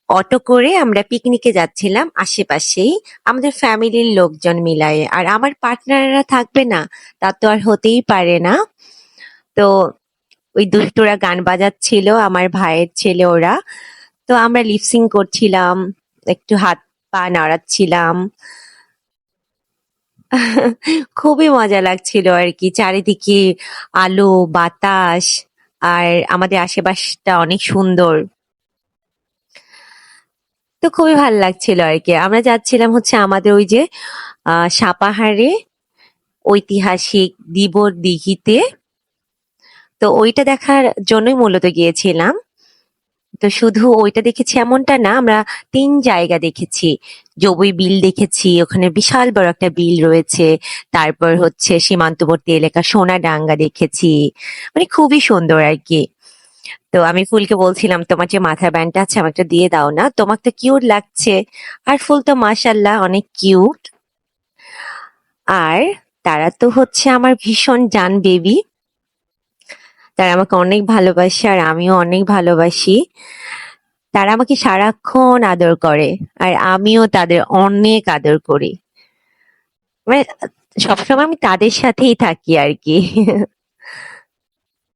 Auto করে আমরা পিকনিকে যাচ্ছিলাম আশেপাশেই, আমাদের ফ্যামিলির লোকজন মিলায়ে। আর আমার পার্টনাররা থাকবে না, তা তো আর হতেই পারে না। তো ওই দুষ্টুরা গান বাজাচ্ছিল, আমার ভাইয়ের ছেলে ওরা। তো আমরা লিপসিং করছিলাম, একটু হাত পা নাড়াচ্ছিলাম। খুবই মজা লাগছিল আর কি, চারিদিকে আলো বাতাস, আর আমাদের আশেপাশটা অনেক সুন্দর। তো খুবই ভালো লাগছিল আর কি। আমরা যাচ্ছিলাম হচ্ছে আমাদের ওই যে সাপাহারে ঐতিহাসিক দিবর দিঘিতে। তো ওইটা দেখার জন্যই মূলত গিয়েছিলাম। তো শুধু ওইটা দেখেছি এমনটা না, আমরা 3 জায়গা দেখেছি। জবই বিল দেখেছি, ওখানে বিশাল বড় একটা বিল রয়েছে। তারপর হচ্ছে সীমান্তবর্তী এলাকা সোনাডাঙ্গা দেখেছি। মানে খুবই সুন্দর আর কি। তো আমি ফুলকে বলছিলাম, তোমার যে মাথার ব্যান্ডটা আছে আমাকে দিয়ে দাও না, তোমাকে তো কিউট লাগছে। আর ফুল তো মাশাল্লাহ অনেক কিউট। আর তারা তো হচ্ছে আমার ভীষণ জান বেবি। তারা আমাকে অনেক ভালোবাসে আর আমিও অনেক ভালোবাসি। তারা আমাকে সারাক্ষণ আদর করে, আর আমিও তাদের অনেক আদর করি। মানে সবসময় আমি তাদের সাথেই থাকি আর কি।